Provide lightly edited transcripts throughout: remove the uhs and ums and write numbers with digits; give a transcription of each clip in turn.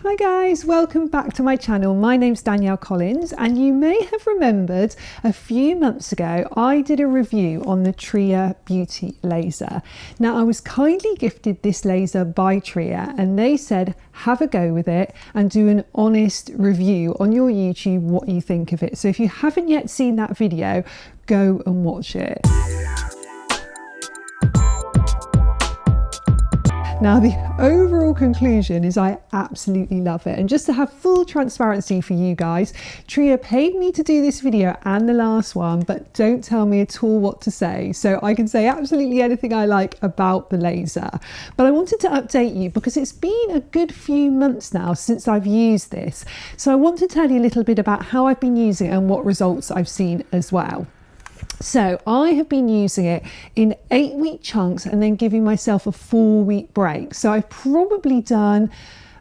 Hi guys, welcome back to my channel. My name's Danielle Collins, and you may have remembered a few months ago I did a review on the Tria beauty laser. Now I was kindly gifted this laser by Tria, and they said have a go with it and do an honest review on your YouTube what you think of it. So if you haven't yet seen that video, go and watch it. Now the overall conclusion is I absolutely love it, and just to have full transparency for you guys, Tria paid me to do this video and the last one, but don't tell me at all what to say, so I can say absolutely anything I like about the laser. But I wanted to update you because it's been a good few months now since I've used this, so I want to tell you a little bit about how I've been using it and what results I've seen as well. So I have been using it in 8-week chunks and then giving myself a 4-week break. So I've probably done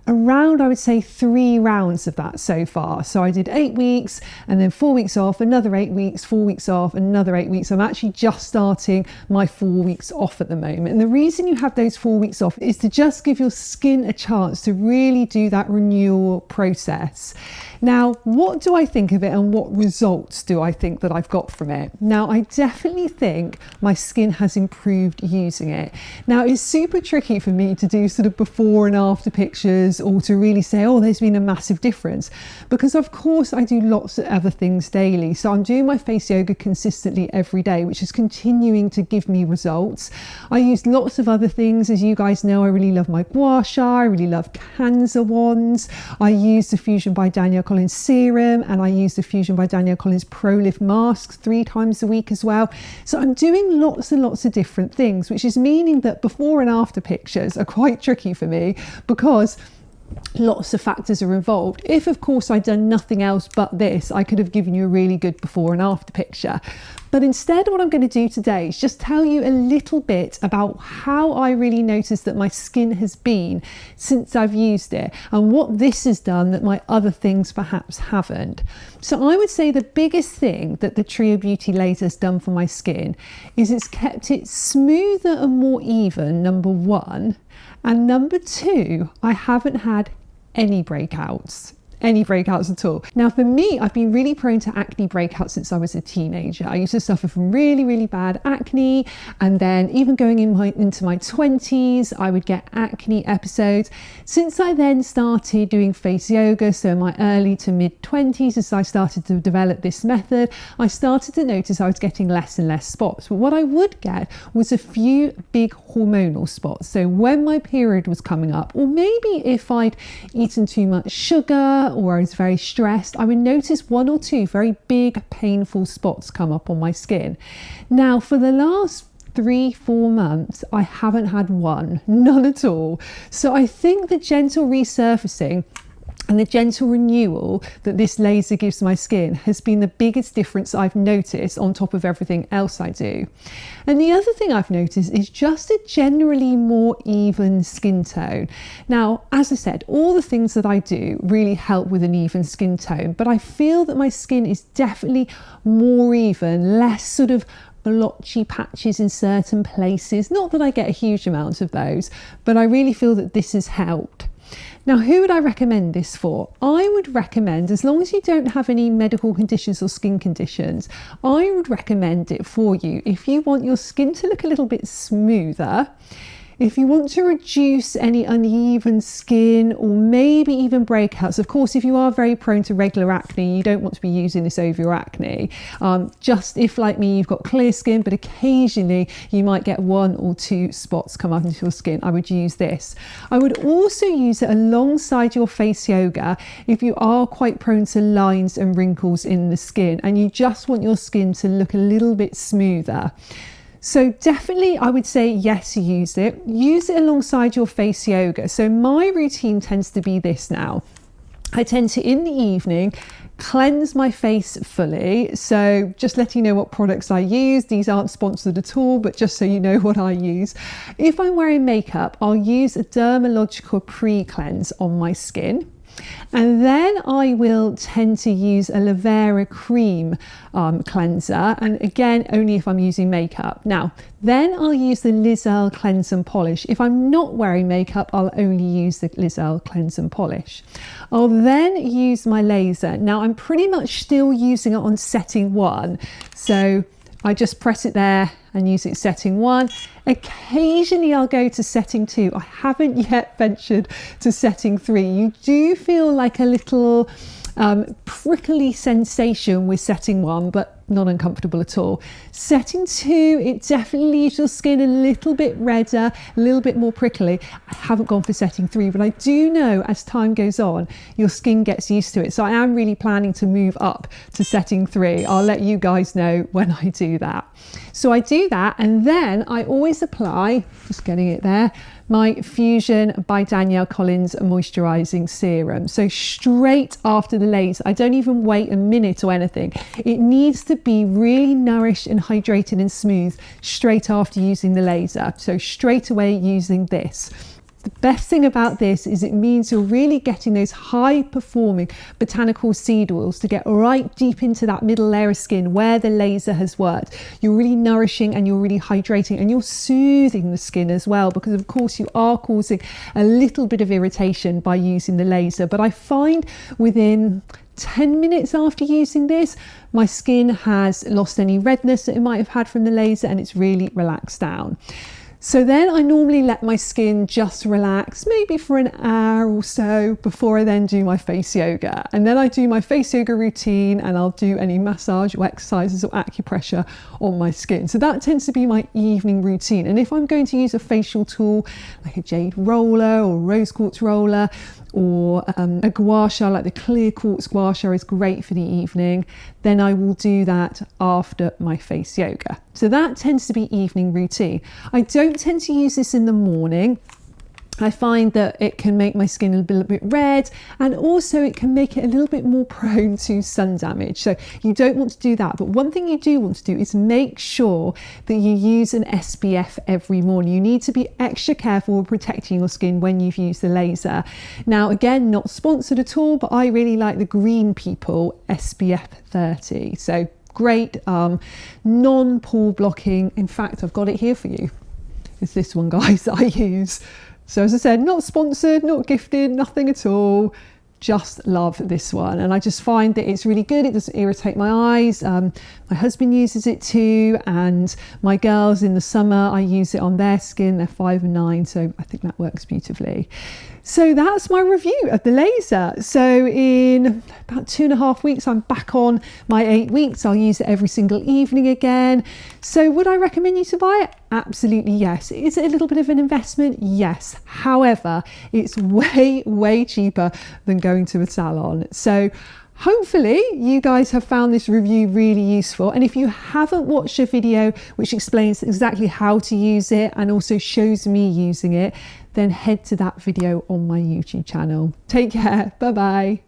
around, I would say, 3 rounds of that so far. So I did 8 weeks and then 4 weeks off, another 8 weeks, 4 weeks off, another 8 weeks. I'm actually just starting my 4 weeks off at the moment. And the reason you have those 4 weeks off is to just give your skin a chance to really do that renewal process. Now, what do I think of it and what results do I think that I've got from it? Now, I definitely think my skin has improved using it. Now, it's super tricky for me to do sort of before and after pictures or to really say, oh, there's been a massive difference, because of course I do lots of other things daily. So I'm doing my face yoga consistently every day, which is continuing to give me results. I use lots of other things. As you guys know, I really love my gua sha, I really love Cancer wands. I use the Fusion by Danielle Collins serum, and I use the Fusion by Danielle Collins Pro Lift masks 3 times a week as well. So I'm doing lots and lots of different things, which is meaning that before and after pictures are quite tricky for me because lots of factors are involved. If of course I'd done nothing else but this, I could have given you a really good before and after picture. But instead, what I'm going to do today is just tell you a little bit about how I really noticed that my skin has been since I've used it and what this has done that my other things perhaps haven't. So I would say the biggest thing that the Tria Beauty laser has done for my skin is it's kept it smoother and more even, number one. And number 2, I haven't had any breakouts at all. Now for me, I've been really prone to acne breakouts since I was a teenager. I used to suffer from really bad acne, and then even going into my 20s, I would get acne episodes. Since I then started doing face yoga, so in my early to mid 20s, as I started to develop this method, I started to notice I was getting less and less spots. But what I would get was a few big hormonal spots. So when my period was coming up, or maybe if I'd eaten too much sugar, or I was very stressed, I would notice 1 or 2 very big painful spots come up on my skin. Now for the last 3-4 months, I haven't had one, none at all. So I think the gentle resurfacing and the gentle renewal that this laser gives my skin has been the biggest difference I've noticed on top of everything else I do. And the other thing I've noticed is just a generally more even skin tone. Now, as I said, all the things that I do really help with an even skin tone, but I feel that my skin is definitely more even, less sort of blotchy patches in certain places. Not that I get a huge amount of those, but I really feel that this has helped. Now, who would I recommend this for? I would recommend, as long as you don't have any medical conditions or skin conditions, I would recommend it for you if you want your skin to look a little bit smoother, if you want to reduce any uneven skin or maybe even breakouts. Of course, if you are very prone to regular acne, you don't want to be using this over your acne. Just if, like me, you've got clear skin, but occasionally you might get 1 or 2 spots come up into your skin, I would use this. I would also use it alongside your face yoga if you are quite prone to lines and wrinkles in the skin and you just want your skin to look a little bit smoother. So definitely I would say yes, use it alongside your face yoga. So my routine tends to be this now. I tend to, in the evening, cleanse my face fully. So just letting you know what products I use. These aren't sponsored at all, but just so you know what I use. If I'm wearing makeup, I'll use a dermalogical pre-cleanse on my skin. And then I will tend to use a aloe vera cream cleanser, and again only if I'm using makeup. Now then I'll use the Lizel Cleanse and Polish. If I'm not wearing makeup, I'll only use the Lizel Cleanse and Polish. I'll then use my laser. Now I'm pretty much still using it on setting 1, so I just press it there and use it setting 1. Occasionally I'll go to setting 2. I haven't yet ventured to setting 3. You do feel like a little prickly sensation with setting 1, but not uncomfortable at all. Setting 2, it definitely leaves your skin a little bit redder, a little bit more prickly. I haven't gone for setting 3, but I do know as time goes on, your skin gets used to it. So I am really planning to move up to setting 3. I'll let you guys know when I do that. So I do that, and then I always apply, just getting it there, my Fusion by Danielle moisturising serum. So straight after the laser, I don't even wait a minute or anything. It needs to be really nourished and hydrated and smooth straight after using the laser. So straight away using this. The best thing about this is it means you're really getting those high performing botanical seed oils to get right deep into that middle layer of skin where the laser has worked. You're really nourishing and you're really hydrating, and you're soothing the skin as well, because of course you are causing a little bit of irritation by using the laser. But I find within 10 minutes after using this, my skin has lost any redness that it might have had from the laser, and it's really relaxed down. So then I normally let my skin just relax, maybe for an hour or so, before I then do my face yoga. And then I do my face yoga routine, and I'll do any massage or exercises or acupressure on my skin. So that tends to be my evening routine. And if I'm going to use a facial tool like a jade roller or rose quartz roller, or a gua sha, like the clear quartz gua sha is great for the evening, then I will do that after my face yoga. So that tends to be evening routine. I don't tend to use this in the morning. I find that it can make my skin a little bit red, and also it can make it a little bit more prone to sun damage. So you don't want to do that. But one thing you do want to do is make sure that you use an SPF every morning. You need to be extra careful with protecting your skin when you've used the laser. Now, again, not sponsored at all, but I really like the Green People SPF 30. So great non-pore blocking. In fact, I've got it here for you. It's this one, guys, that I use. So as I said, not sponsored, not gifted, nothing at all. Just love this one, and I just find that it's really good. It doesn't irritate my eyes. My husband uses it too, and my girls in the summer, I use it on their skin. They're 5 and 9, so I think that works beautifully. So that's my review of the laser. So in about 2.5 weeks, I'm back on my 8 weeks. I'll use it every single evening again. So would I recommend you to buy it? Absolutely yes. Is it a little bit of an investment? Yes. However, it's way, way cheaper than going to a salon. So hopefully you guys have found this review really useful, and if you haven't watched a video which explains exactly how to use it and also shows me using it, then head to that video on my YouTube channel. Take care. Bye bye.